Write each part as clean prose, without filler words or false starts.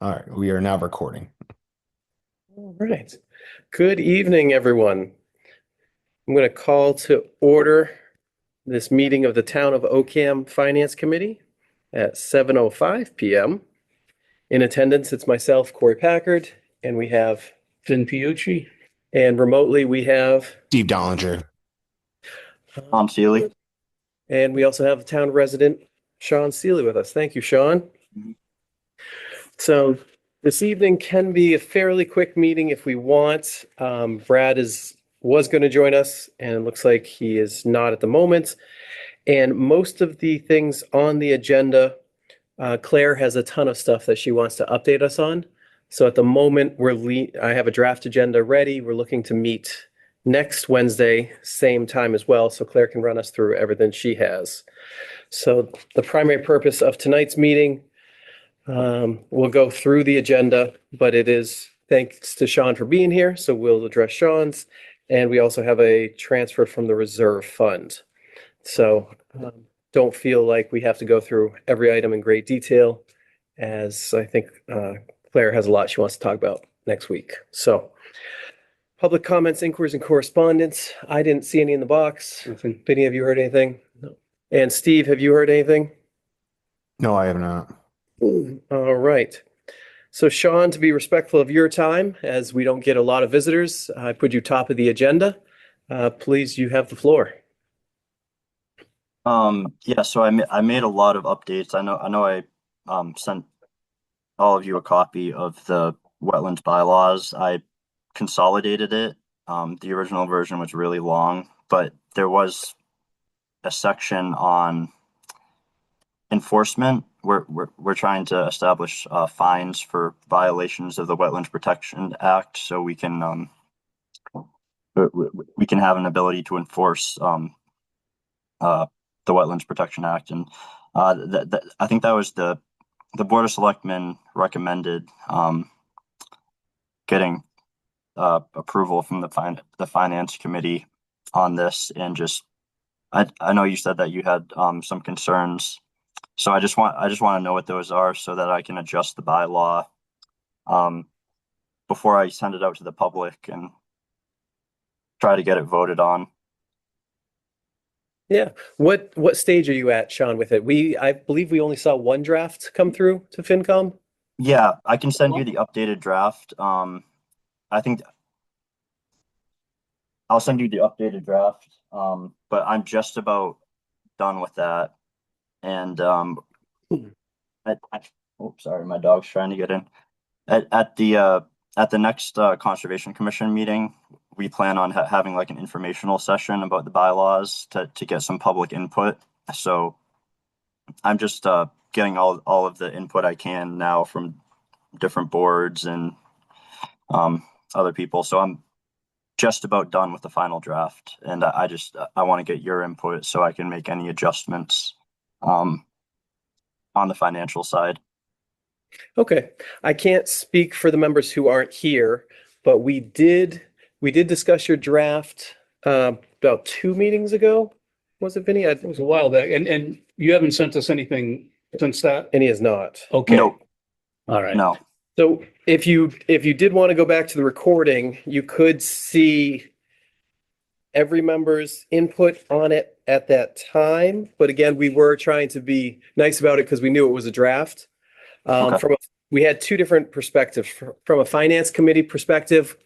All right, we are now recording. All right. Good evening, everyone. I'm going to call to order this meeting of the Town of Ocam Finance Committee at 7:05 p.m. In attendance, it's myself, Corey Packard, and Vin Piucci. and remotely we have, Steve Dollinger. Tom Seeley. and we also have the town resident, Sean Seeley, with us. Thank you, Sean. So this evening can be a fairly quick meeting if we want. Brad was going to join us, and it looks like he is not at the moment. And most of the things on the agenda, Claire has a ton of stuff that she wants to update us on. So at the moment, I have a draft agenda ready. We're looking to meet next Wednesday, same time as well, so Claire can run us through everything she has. So the primary purpose of tonight's meeting, we'll go through the agenda, but it is thanks to Sean for being here, so we'll address Sean's. And we also have a transfer from the reserve fund. So don't feel like we have to go through every item in great detail, as I think Claire has a lot she wants to talk about next week. So public comments, inquiries, and correspondence. I didn't see any in the box. Nothing. Vinny, have you heard anything? No. And Steve, have you heard anything? No, I have not. All right. So Sean, to be respectful of your time, as we don't get a lot of visitors, I put you top of the agenda. Please, you have the floor. Yeah, so I made a lot of updates. I know I sent all of you a copy of the wetlands bylaws. I consolidated it. The original version was really long, but there was a section on enforcement. We're trying to establish fines for violations of the Wetlands Protection Act, so we can have an ability to enforce the Wetlands Protection Act, and I think that was the Board of Selectmen recommended getting approval from the Finance Committee on this, and I know you said that you had some concerns, so I just want to know what those are so that I can adjust the bylaw before I send it out to the public and try to get it voted on. Yeah. What stage are you at, Sean, with it? I believe we only saw one draft come through to FinCom. Yeah, I can send you the updated draft. I think I'll send you the updated draft. But I'm just about done with that. And sorry, my dog's trying to get in. At the next Conservation Commission meeting, we plan on having like an informational session about the bylaws to get some public input. So I'm just getting all of the input I can now from different boards and other people. So I'm just about done with the final draft, and I want to get your input so I can make any adjustments on the financial side. Okay. I can't speak for the members who aren't here, but we did discuss your draft about 2 meetings ago. Was it, Vinny? It was a while back, and you haven't sent us anything since that? And he is not. Okay. Nope. All right. No. So if you did want to go back to the recording, you could see every member's input on it at that time. But again, we were trying to be nice about it because we knew it was a draft. Okay. We had two different perspectives. From a finance committee perspective,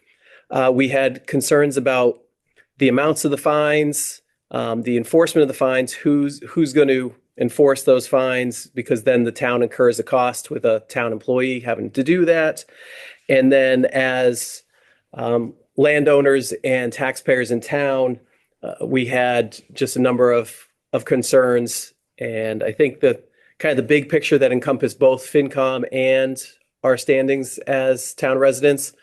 we had concerns about the amounts of the fines, the enforcement of the fines, who's going to enforce those fines, because then the town incurs a cost with a town employee having to do that. And then as landowners and taxpayers in town, we had just a number of concerns. And I think that kind of the big picture that encompassed both FinCom and our standings as town residents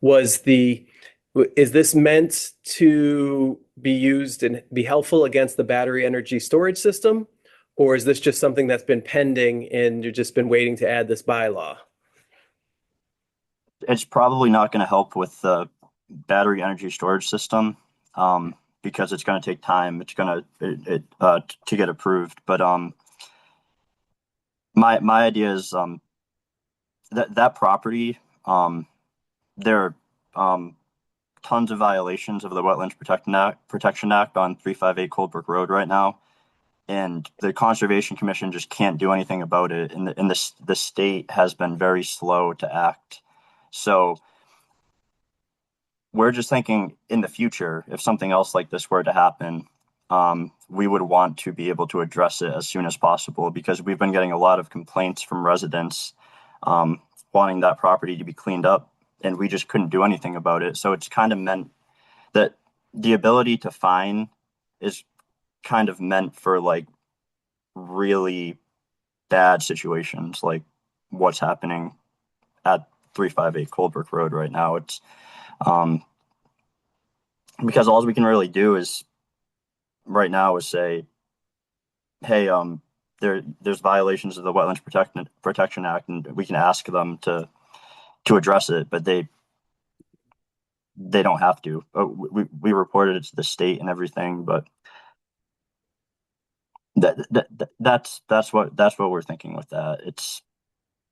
was is this meant to be used and be helpful against the battery energy storage system? Or is this just something that's been pending and you've just been waiting to add this bylaw? It's probably not going to help with the battery energy storage system because it's going to take time. It's going to get approved. But my idea is that property, there are tons of violations of the Wetlands Protection Act on 358 Coldbrook Road right now. And the Conservation Commission just can't do anything about it. And the state has been very slow to act. So we're just thinking in the future, if something else like this were to happen, we would want to be able to address it as soon as possible, because we've been getting a lot of complaints from residents wanting that property to be cleaned up, and we just couldn't do anything about it. So it's kind of meant that the ability to fine is kind of meant for like really bad situations, like what's happening at 358 Coldbrook Road right now. It's because all we can really do is right now is say, hey, there's violations of the Wetlands Protection Act, and we can ask them to address it, but they don't have to. We reported it to the state and everything, but that's what we're thinking with that. It's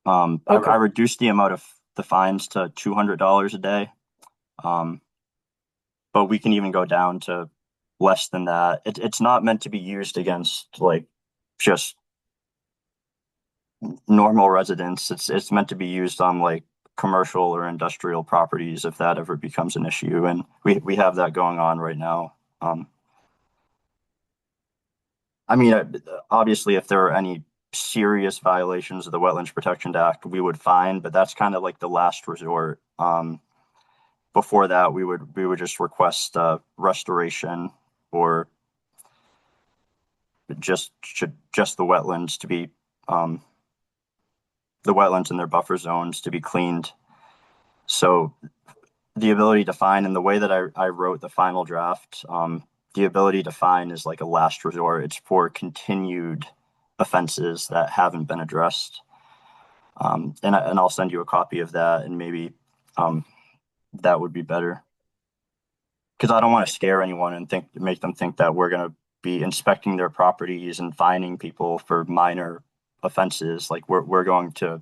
Okay. I reduced the amount of the fines to $200 a day, but we can even go down to less than that. It's not meant to be used against like just normal residents. It's meant to be used on like commercial or industrial properties if that ever becomes an issue, and we have that going on right now. I mean, obviously, if there are any serious violations of the Wetlands Protection Act, we would fine, but that's kind of like the last resort. Before that, we would just request restoration or just the wetlands to be the wetlands and their buffer zones to be cleaned. So the ability to fine, and the way that I wrote the final draft, the ability to fine is like a last resort. It's for continued offenses that haven't been addressed. And I'll send you a copy of that, and maybe that would be better, because I don't want to scare anyone and make them think that we're going to be inspecting their properties and fining people for minor offenses. Like we're going to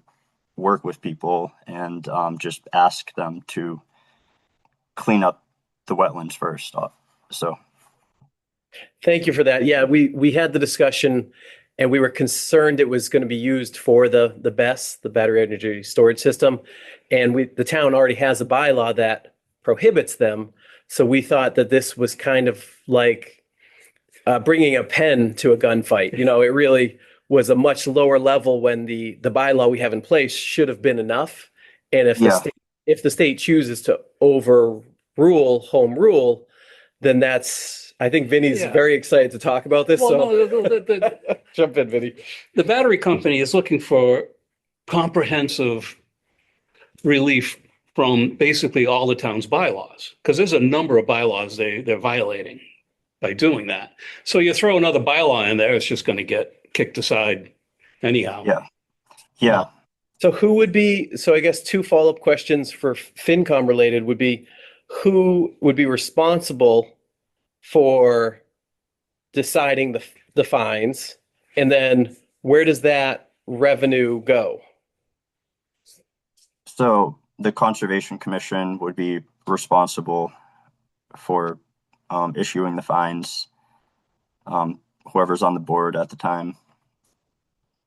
work with people and just ask them to clean up the wetlands first. So Thank you for that. Yeah, we had the discussion, and we were concerned it was going to be used for the BESS, the battery energy storage system, and the town already has a bylaw that prohibits them. So we thought that this was kind of like bringing a pen to a gunfight. You know, it really was a much lower level when the bylaw we have in place should have been enough. And if the state chooses to overrule home rule, then I think Vinny's Yeah. very excited to talk about this. Well, So no, the jump in, Vinny. battery company is looking for comprehensive relief from basically all the town's bylaws, because there's a number of bylaws they're violating by doing that. So you throw another bylaw in there, it's just going to get kicked aside anyhow. yeah. So so I guess two follow-up questions for FinCom related would be, who would be responsible for deciding the fines? And then where does that revenue go? So the Conservation Commission would be responsible for issuing the fines, whoever's on the board at the time.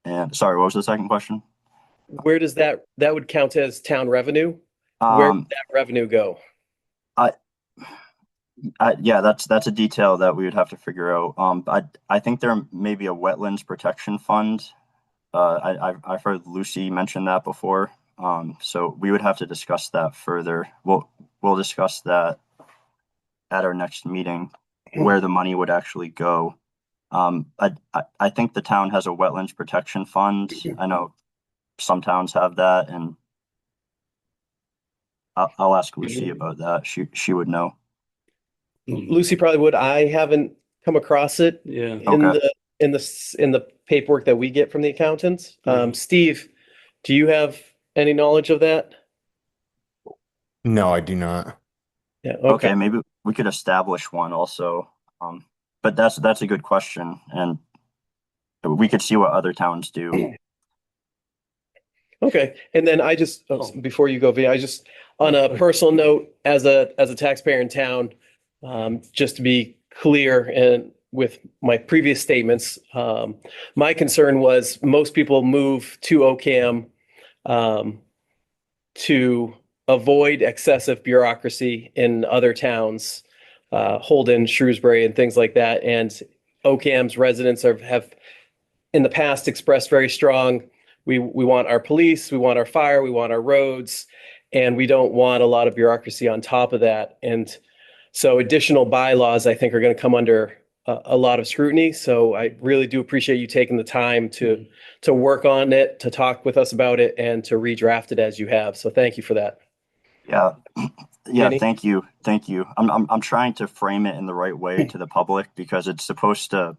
And sorry, what was the second question? Where does that would count as town revenue? Where would that revenue go? Yeah, that's a detail that we would have to figure out. I think there may be a wetlands protection fund. I've heard Lucy mention that before. So we would have to discuss that further. We'll discuss that at our next meeting, where the money would actually go. I think the town has a wetlands protection fund. I know some towns have that, and I'll ask Lucy about that. She would know. Lucy probably would. I haven't come across it Yeah. in the paperwork that we get from the accountants. Steve, do you have any knowledge of that? No, I do not. Yeah. Okay, maybe we could establish one also. But that's a good question, and we could see what other towns do. Okay, and then before you go, Vinny, on a personal note, as a taxpayer in town, just to be clear and with my previous statements, my concern was most people move to OCAM to avoid excessive bureaucracy in other towns, Holden, Shrewsbury, and things like that. And OCAM's residents have in the past expressed very strong, we want our police, we want our fire, we want our roads, and we don't want a lot of bureaucracy on top of that. And so additional bylaws, I think, are going to come under a lot of scrutiny. So I really do appreciate you taking the time to work on it, to talk with us about it, and to redraft it as you have. So thank you for that. Yeah. Yeah, Vinny? thank you. Thank you. I'm trying to frame it in the right way to the public because it's supposed to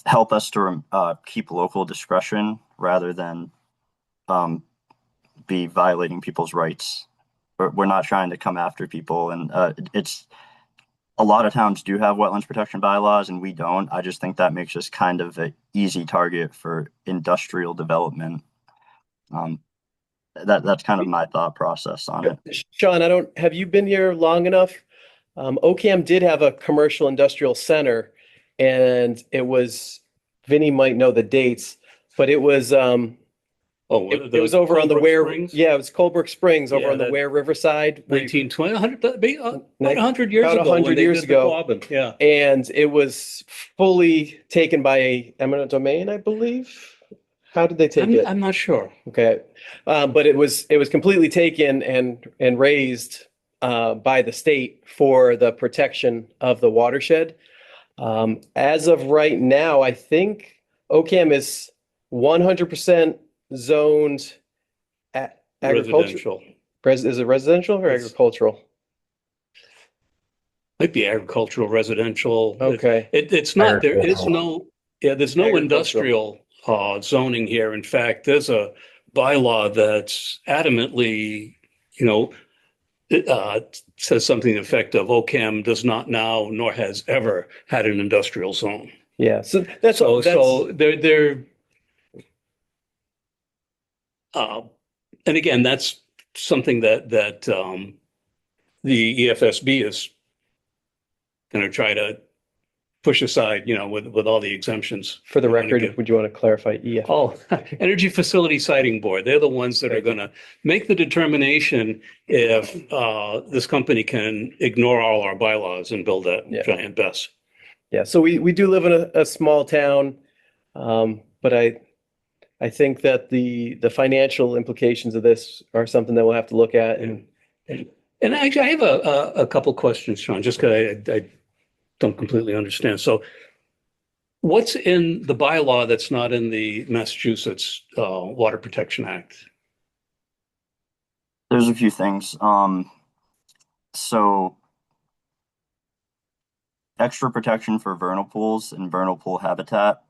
help us to keep local discretion rather than be violating people's rights. We're not trying to come after people, and it's a lot of towns do have wetlands protection bylaws, and we don't. I just think that makes us kind of an easy target for industrial development. That's kind of my thought process on it. Sean, have you been here long enough? OCAM did have a commercial industrial center, and Vinny might know the dates, but it was it was over on the Ware. Springs? Yeah, it was Colebrook Springs over Yeah, on the that- Ware Riverside. 1920, 100, that'd be about 100 years About ago. 100 when they years did the ago. Quabbin. Yeah. And it was fully taken by a eminent domain, I believe. How did they take it? I'm not sure. Okay, but it was completely taken and raised by the state for the protection of the watershed. As of right now, I think OCAM is 100% zoned agricultural. Residential. Is it residential or It's- agricultural? Might be agricultural, residential. Okay, It's not, there's Agricultural. there's no Agricultural. industrial zoning here. In fact, there's a bylaw that's adamantly, says something to the effect of OCAM does not now nor has ever had an industrial zone. yeah. So that's all. So they're and again, that's something that the EFSB is going to try to push aside, with all the exemptions. For the they're gonna record, give. would you want to clarify EF? Oh, Energy Facility Siting Board. They're the ones that are Thank you. going to make the determination if this company can ignore all our bylaws and build that Yeah. giant BESS. Yeah, so we do live in a small town, but I think that the financial implications of this are something that we'll have to look at. And And actually, I have a couple questions, Sean, just because I don't completely understand. So what's in the bylaw that's not in the Massachusetts Water Protection Act? There's a few things. So extra protection for vernal pools and vernal pool habitat.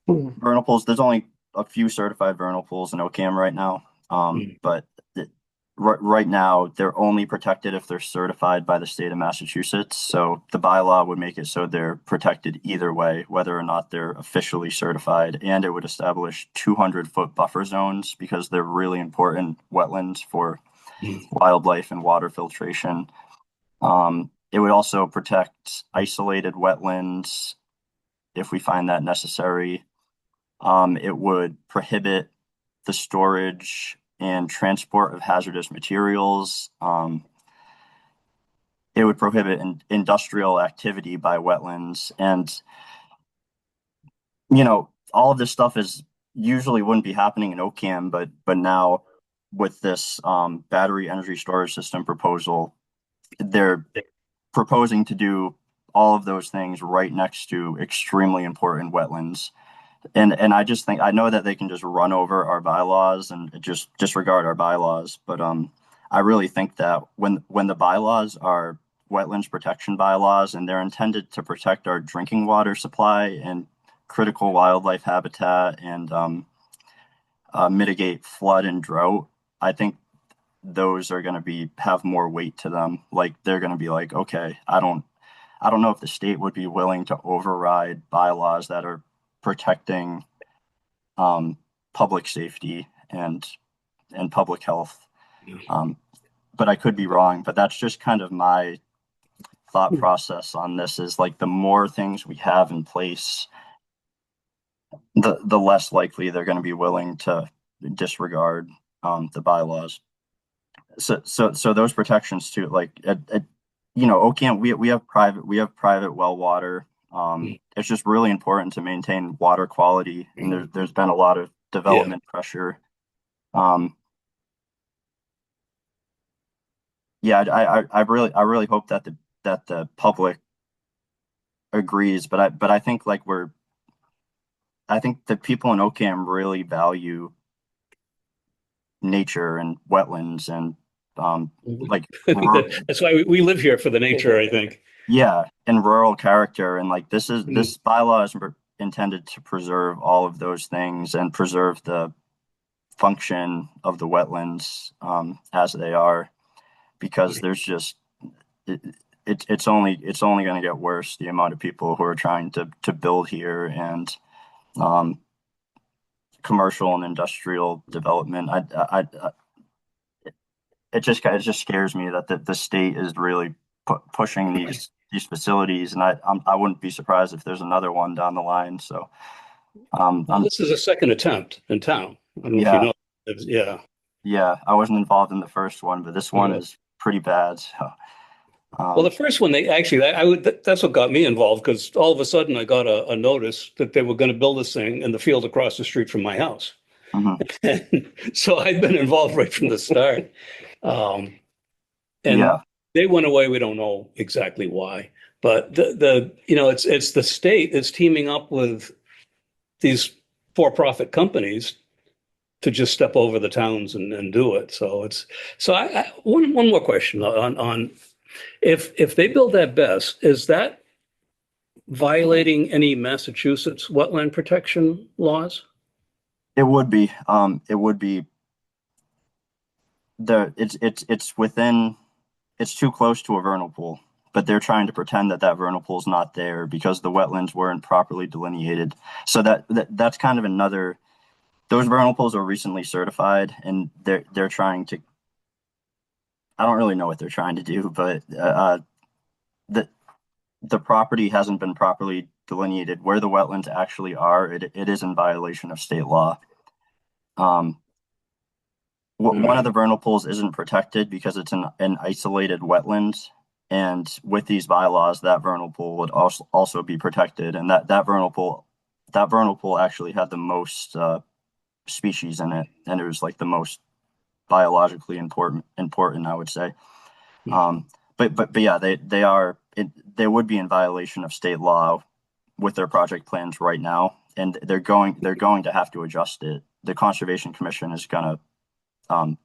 Vernal pools, there's only a few certified vernal pools in OCAM right now. But right now they're only protected if they're certified by the state of Massachusetts. So the bylaw would make it so they're protected either way, whether or not they're officially certified. And it would establish 200-foot buffer zones because they're really important wetlands for wildlife and water filtration. It would also protect isolated wetlands if we find that necessary. It would prohibit the storage and transport of hazardous materials. It would prohibit industrial activity by wetlands. And, all of this stuff usually wouldn't be happening in OCAM, but now with this battery energy storage system proposal, they're proposing to do all of those things right next to extremely important wetlands. And I just think, I know that they can just run over our bylaws and just disregard our bylaws, but I really think that when the bylaws are wetlands protection bylaws and they're intended to protect our drinking water supply and critical wildlife habitat and mitigate flood and drought, I think those are going to have more weight to them. Like they're going to be like, okay, I don't know if the state would be willing to override bylaws that are protecting public safety and public health. Yeah. But I could be wrong, but that's just kind of my thought process on this is like the more things we have in place, the less likely they're going to be willing to disregard the bylaws. So those protections too, like Ocam, we have private well water. It's just really important to maintain water quality, and there's been a lot of development pressure. I really hope that the public agrees, but I think I think the people in Ocam really value nature and wetlands and like That's why we live here, for the nature, I think. yeah, and rural character, and like this bylaw is intended to preserve all of those things and preserve the function of the wetlands as they are, because there's just it's only going to get worse, the amount of people who are trying to build here, and commercial and industrial development. It just scares me that the state is really pushing these facilities, and I wouldn't be surprised if there's another one down the line. So This is a second attempt in town. I don't know Yeah. if you know. Yeah. yeah, I wasn't involved in the first one, but this one Yeah. is pretty bad. So Well, the first one, that's what got me involved, because all of a sudden I got a notice that they were going to build this thing in the field across the street from my house. mhm. And so I've been involved right from the start. And Yeah. they went away. We don't know exactly why, but it's the state that's teaming up with these for-profit companies to just step over the towns and do it. So one more question on if they build that best, is that violating any Massachusetts wetland protection laws? It would be. It would be. It's within. It's too close to a vernal pool, but they're trying to pretend that vernal pool is not there because the wetlands weren't properly delineated. So that's kind of another. Those vernal pools are recently certified, and they're trying to. I don't really know what they're trying to do, but the property hasn't been properly delineated. Where the wetlands actually are, it is in violation of state law. One of the vernal pools isn't protected because it's an isolated wetland, and with these bylaws, that vernal pool would also be protected, and that vernal pool actually had the most species in it, and it was like the most biologically important, I would say. But yeah, they would be in violation of state law with their project plans right now, and they're going to have to adjust it. The Conservation Commission is going to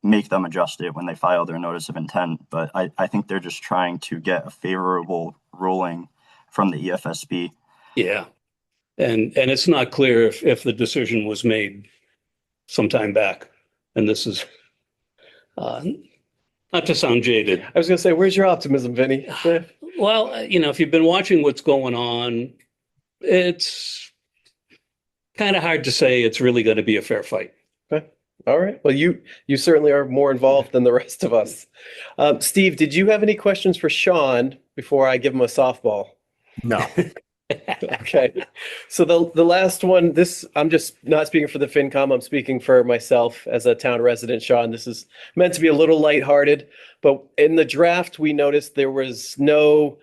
make them adjust it when they file their notice of intent. But I think they're just trying to get a favorable ruling from the EFSB. Yeah. And it's not clear if the decision was made some time back. And this is not to sound jaded. I was going to say, where's your optimism, Vinny? Well, if you've been watching what's going on, it's kind of hard to say it's really going to be a fair fight. Okay. All right. Well, you certainly are more involved than the rest of us. Steve, did you have any questions for Sean before I give him a softball? No. Okay. So the last one, I'm just not speaking for the FinCom, I'm speaking for myself as a town resident, Sean. This is meant to be a little lighthearted, but in the draft, we noticed there was no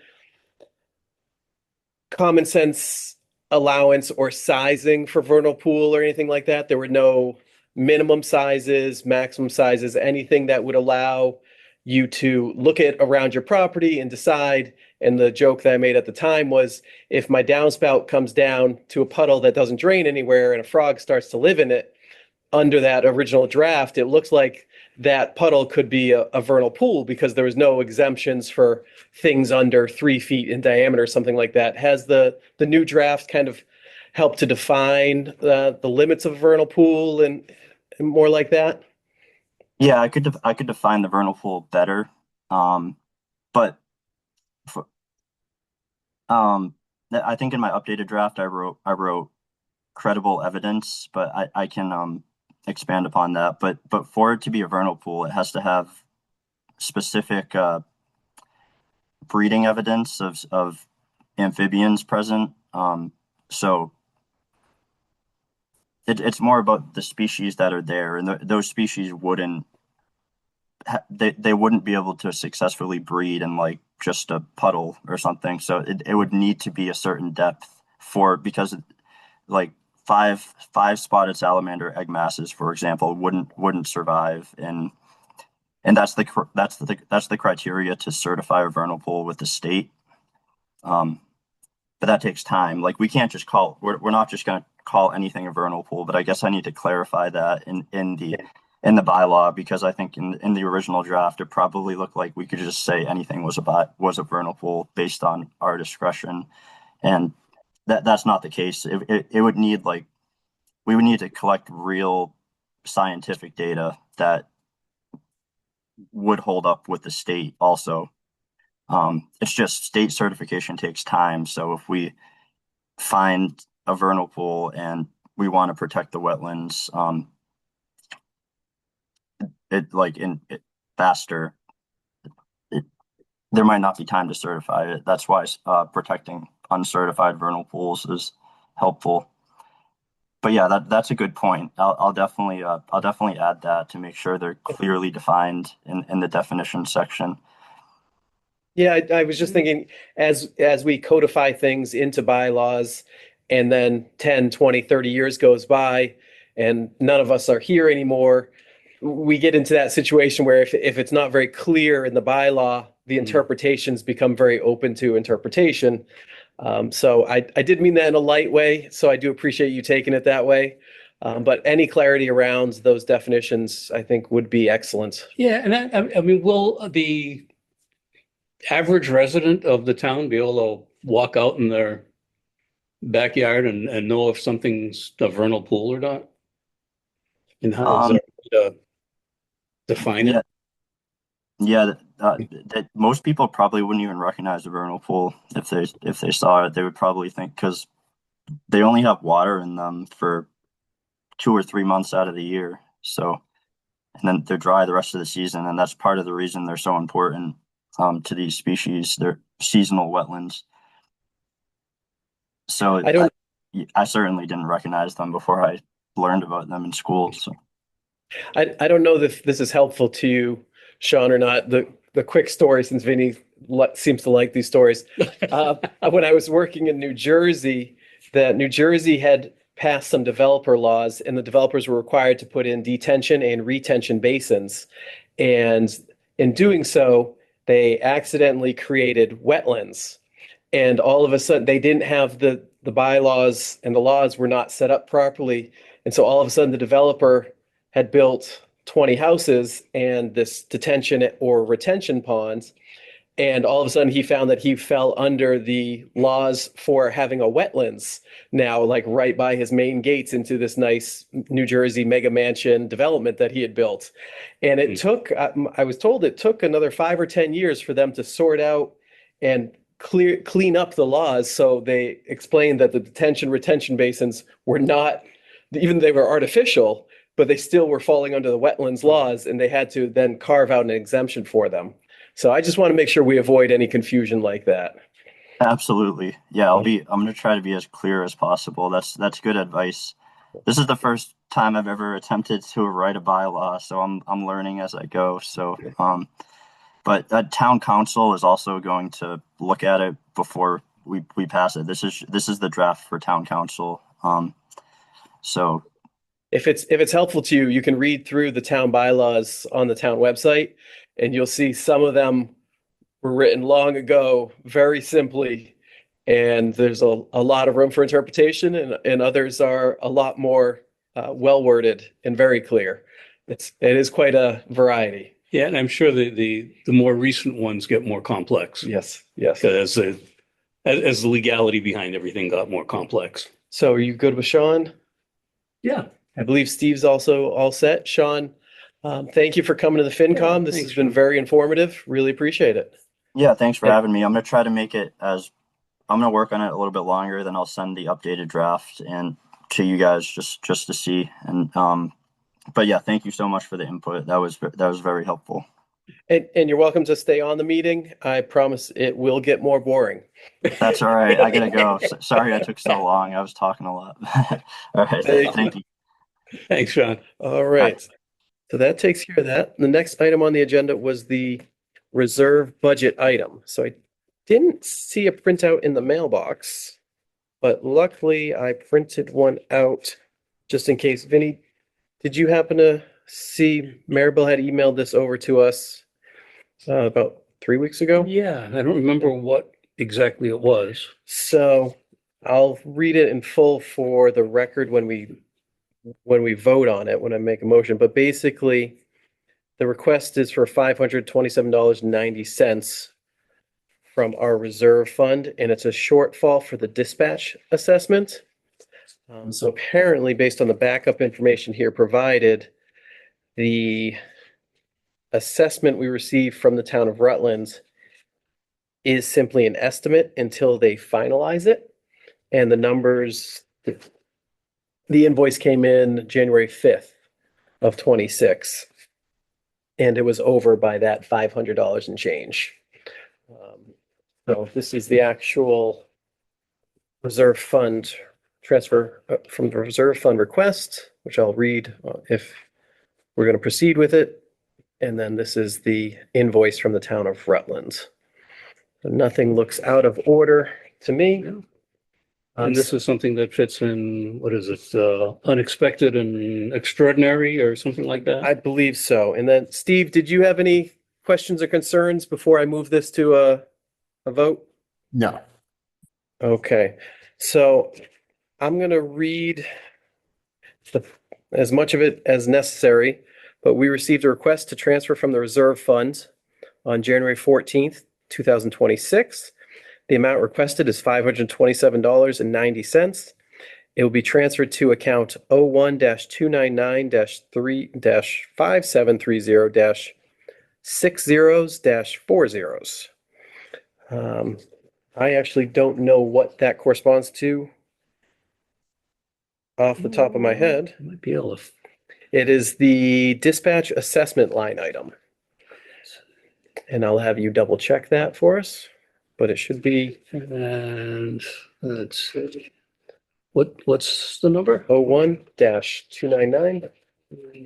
common sense allowance or sizing for vernal pool or anything like that. There were no minimum sizes, maximum sizes, anything that would allow you to look at around your property and decide. And the joke that I made at the time was, if my downspout comes down to a puddle that doesn't drain anywhere and a frog starts to live in it, under that original draft, it looks like that puddle could be a vernal pool because there was no exemptions for things under 3 feet in diameter, something like that. Has the new draft kind of helped to define the limits of a vernal pool and more like that? Yeah, I could define the vernal pool better, but I think in my updated draft I wrote credible evidence, but I can expand upon that. But for it to be a vernal pool, it has to have specific breeding evidence of amphibians present. So it's more about the species that are there, and those species wouldn't they wouldn't be able to successfully breed in like just a puddle or something. So it would need to be a certain depth because like five spotted salamander egg masses, for example, wouldn't survive and that's the criteria to certify a vernal pool with the state. But that takes time. Like we can't just we're not just going to call anything a vernal pool, but I guess I need to clarify that in the bylaw, because I think in the original draft, it probably looked like we could just say anything was a vernal pool based on our discretion. And that's not the case. It would need we would need to collect real scientific data that would hold up with the state also. It's just state certification takes time. So if we find a vernal pool and we want to protect the wetlands, faster, there might not be time to certify it. That's why protecting uncertified vernal pools is helpful. But yeah, that's a good point. I'll definitely add that to make sure they're clearly defined in the definition section. Yeah, I was just thinking as we codify things into bylaws and then 10, 20, 30 years goes by and none of us are here anymore, we get into that situation where if it's not very clear in the bylaw, the interpretations become very open to interpretation. So I did mean that in a light way, so I do appreciate you taking it that way. But any clarity around those definitions, I think, would be excellent. Yeah, and I mean, will the average resident of the town be able to walk out in their backyard and know if something's a vernal pool or not? And how is there a way to define it? Yeah, that most people probably wouldn't even recognize a vernal pool if they saw it. They would probably think, because they only have water in them for 2 or 3 months out of the year. So, and then they're dry the rest of the season, and that's part of the reason they're so important to these species. They're seasonal wetlands. So I certainly didn't recognize them before I learned about them in school. So I don't know if this is helpful to you, Sean, or not. The quick story, since Vinny seems to like these stories. When I was working in New Jersey, that New Jersey had passed some developer laws, and the developers were required to put in detention and retention basins. And in doing so, they accidentally created wetlands. And all of a sudden, they didn't have the bylaws, and the laws were not set up properly. And so all of a sudden, the developer had built 20 houses and this detention or retention ponds. And all of a sudden he found that he fell under the laws for having a wetlands now, like right by his main gates into this nice New Jersey mega mansion development that he had built. And it took, I was told it took another 5 or 10 years for them to sort out and clean up the laws. So they explained that the detention retention basins were not, even they were artificial, but they still were falling under the wetlands laws, and they had to then carve out an exemption for them. So I just want to make sure we avoid any confusion like that. absolutely, yeah, I'm going to try to be as clear as possible. That's good advice. This is the first time I've ever attempted to write a bylaw, so I'm learning as I go. So, but town council is also going to look at it before we pass it. This is the draft for town council. So If it's helpful to you, you can read through the town bylaws on the town website, and you'll see some of them were written long ago, very simply, and there's a lot of room for interpretation, and others are a lot more well worded and very clear. It is quite a variety. Yeah, and I'm sure the more recent ones get more complex. Yes, yes. As the legality behind everything got more complex. So are you good with Sean? Yeah. I believe Steve's also all set. Sean, thank you for coming to the FinCom. This thanks, has been Sean. very informative. Really appreciate it. yeah, thanks for Yeah. having me. I'm going to try to make it I'm going to work on it a little bit longer, then I'll send the updated draft and to you guys just to see. And but yeah, thank you so much for the input. That was very helpful. And you're welcome to stay on the meeting. I promise it will get more boring. That's all right. I gotta go. Sorry I took so long. I was talking a lot. All right. Thank you. Thanks, Sean. All right. So that takes care of that. The next item on the agenda was the reserve budget item. So I didn't see a printout in the mailbox, but luckily I printed one out just in case. Vinny, did you happen to see Maribel had emailed this over to us about 3 weeks ago? Yeah, I don't remember what exactly it was. So I'll read it in full for the record when we vote on it, when I make a motion. But basically, the request is for $527.90 from our reserve fund, and it's a shortfall for the dispatch assessment. So apparently, based on the backup information here provided, the assessment we received from the town of Rutland is simply an estimate until they finalize it. And the numbers, the invoice came in January 5th of 26, and it was over by that $500 and change. So this is the actual reserve fund transfer from the reserve fund request, which I'll read if we're going to proceed with it. And then this is the invoice from the town of Rutland. So nothing looks out of order to me. And this is something that fits in, what is it, unexpected and extraordinary or something like that? I believe so. And then Steve, did you have any questions or concerns before I move this to a vote? No. Okay, so I'm going to read as much of it as necessary, but we received a request to transfer from the reserve fund on January 14th, 2026. The amount requested is $527.90. It will be transferred to account 01-299-3730-60-40s. I actually don't know what that corresponds to off the top of my head. Might be able to. It is the dispatch assessment line item. And I'll have you double check that for us, but it should be And let's see. What's the number? 01-299.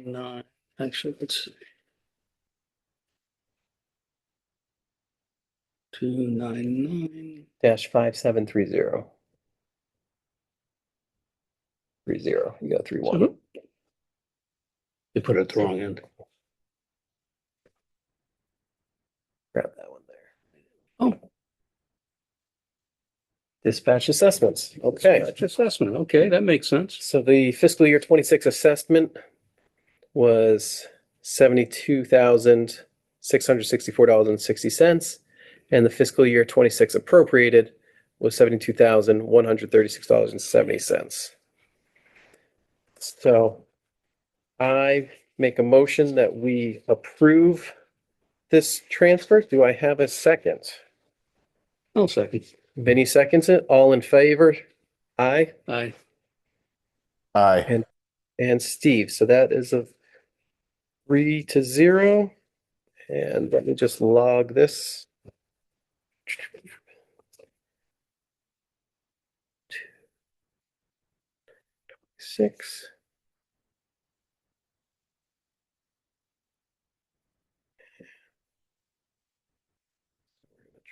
No, actually, let's see. 299. -5730. 30. You got 31. You put it at the wrong end. Grab that one there. Oh. Dispatch assessments. Okay. Dispatch assessment. Okay, that makes sense. So the fiscal year 26 assessment was $72,664.60. And the fiscal year 26 appropriated was $72,136.70. So I make a motion that we approve this transfer. Do I have a second? I'll second. Vinny seconds it. All in favor? Aye. Aye. Aye. And Steve. So that is a 3-0. And let me just log this. Six.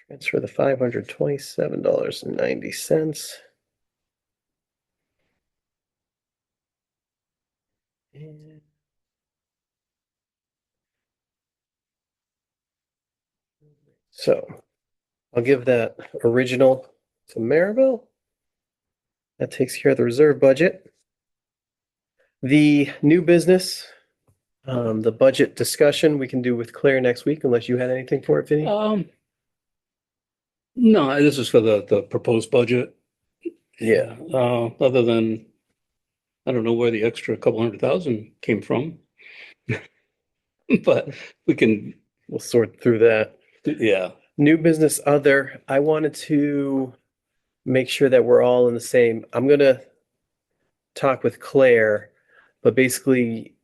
Transfer the $527.90. So I'll give that original to Maribel. That takes care of the reserve budget. The new business, the budget discussion we can do with Claire next week, unless you had anything for it, Vinny. No, this is for the proposed budget. Yeah. Other than, I don't know where the extra couple $100,000 came from. But We'll sort through that. yeah. New business other, I wanted to make sure that we're all in the same. I'm gonna talk with Claire, but basically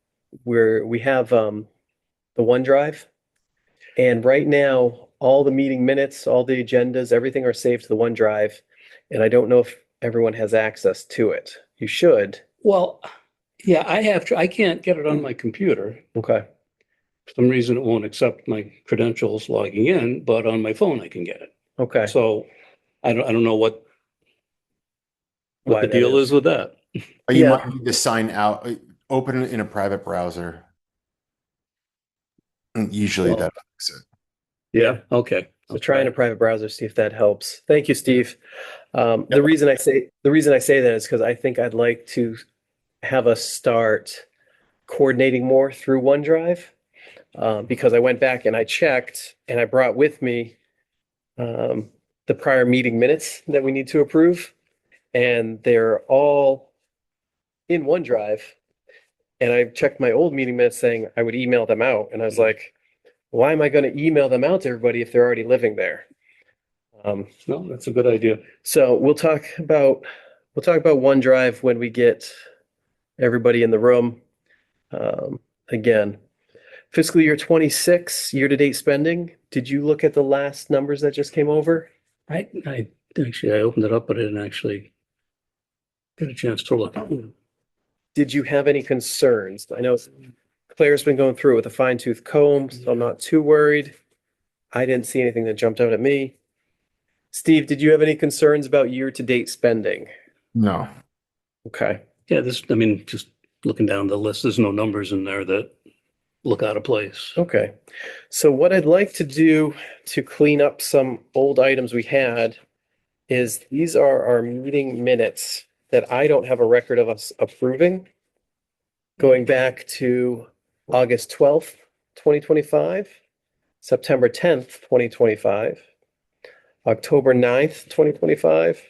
we have the OneDrive, and right now all the meeting minutes, all the agendas, everything are saved to the OneDrive, and I don't know if everyone has access to it. You should. Well, yeah, I can't get it on my computer. Okay. For some reason, it won't accept my credentials logging in, but on my phone, I can get it. Okay. So I don't know what Why the that deal is with that. Or you Yeah. might need to sign out, open it in a private browser. And usually Well, that fixes it. Yeah, okay. So try in a private browser, see if that helps. Thank you, Steve. The reason I say that is because I think I'd like to have us start coordinating more through OneDrive. Because I went back and I checked and I brought with me the prior meeting minutes that we need to approve, and they're all in OneDrive. And I checked my old meeting minutes saying I would email them out, and I was like, why am I going to email them out to everybody if they're already living there? No, that's a good idea. So we'll talk about OneDrive when we get everybody in the room. Again, fiscal year 26 year-to-date spending. Did you look at the last numbers that just came over? I actually, I opened it up, but I didn't actually get a chance to look. Did you have any concerns? I know Claire's been going through it with a fine-tooth comb, so I'm not too worried. I didn't see anything that jumped out at me. Steve, did you have any concerns about year-to-date spending? No. Okay. Yeah, just looking down the list, there's no numbers in there that look out of place. Okay. So what I'd like to do to clean up some old items we had is these are our meeting minutes that I don't have a record of us approving. Going back to August 12th, 2025, September 10th, 2025, October 9th, 2025,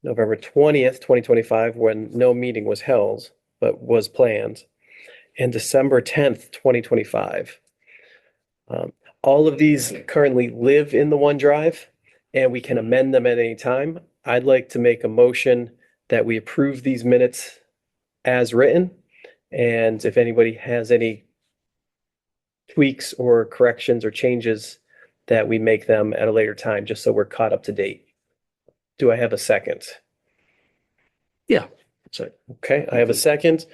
November 20th, 2025, when no meeting was held, but was planned, and December 10th, 2025. All of these currently live in the OneDrive, and we can amend them at any time. I'd like to make a motion that we approve these minutes as written, and if anybody has any tweaks or corrections or changes, that we make them at a later time, just so we're caught up to date. Do I have a second? Yeah. So, okay, I have a second.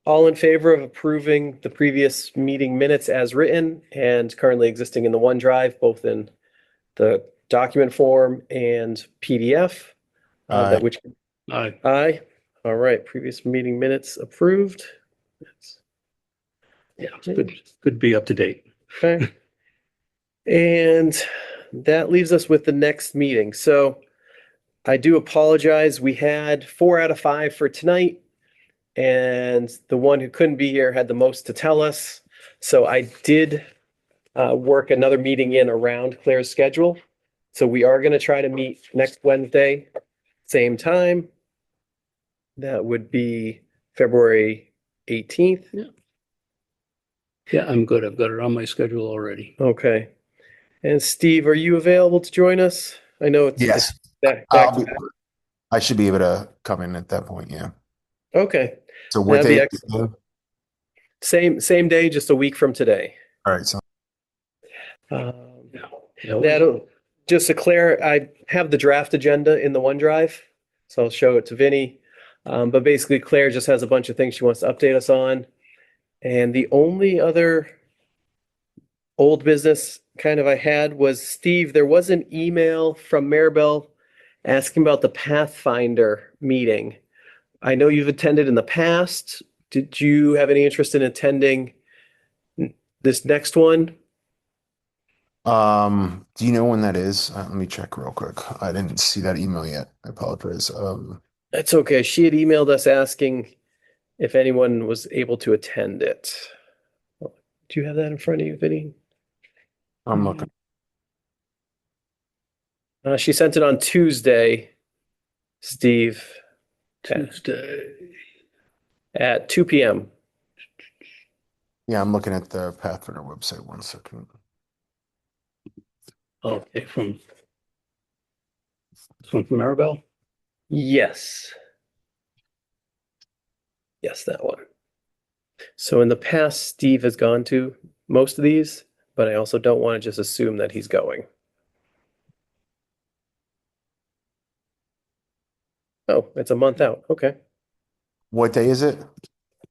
All in favor of approving the previous meeting minutes as written and currently existing in the OneDrive, both in the document form and PDF? Aye. Aye. All right, previous meeting minutes approved. Yeah, good to be up to date. Okay. And that leaves us with the next meeting. So I do apologize. We had 4 out of 5 for tonight, and the one who couldn't be here had the most to tell us. So I did work another meeting in around Claire's schedule. So we are going to try to meet next Wednesday, same time. That would be February 18th. Yeah, I'm good. I've got it on my schedule already. Okay. And Steve, are you available to join us? I know it's Yes. back I'll to be- I should be able to come in at that point, yeah. Okay. So what That'd be day? excellent. Same day, just a week from today. All right, so That'll just to Claire, I have the draft agenda in the OneDrive, so I'll show it to Vinny. But basically, Claire just has a bunch of things she wants to update us on. And the only other old business kind of I had was Steve, there was an email from Maribel asking about the Pathfinder meeting. I know you've attended in the past. Did you have any interest in attending this next one? do you know when that is? Let me check real quick. I didn't see that email yet. I apologize. That's okay. She had emailed us asking if anyone was able to attend it. Do you have that in front of you, Vinny? I'm looking. She sent it on Tuesday, Steve, Tuesday. at 2 p.m. Yeah, I'm looking at the Pathfinder website. 1 second. Okay, from Maribel? Yes. Yes, that one. So in the past, Steve has gone to most of these, but I also don't want to just assume that he's going. Oh, it's a month out. Okay. What day is it?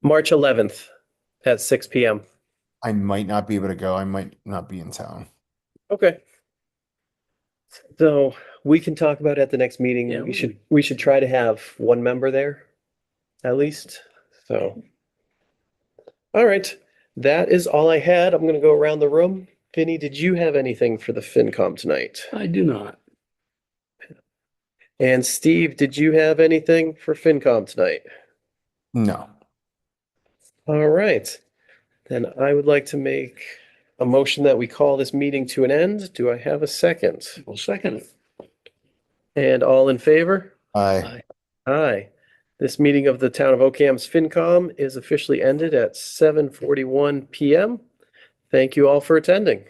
March 11th at 6 p.m. I might not be able to go. I might not be in town. Okay. So we can talk about it at the next meeting. Yeah, We should try to have one member there at least. So, all right. That is all I had. I'm going to go around the room. Vinny, did you have anything for the FinCom tonight? I do not. And Steve, did you have anything for FinCom tonight? No. All right. Then I would like to make a motion that we call this meeting to an end. Do I have a second? Well, second it. And all in favor? I. Aye. This meeting of the Town of Oakham's FinCom is officially ended at 7:41 p.m. Thank you all for attending.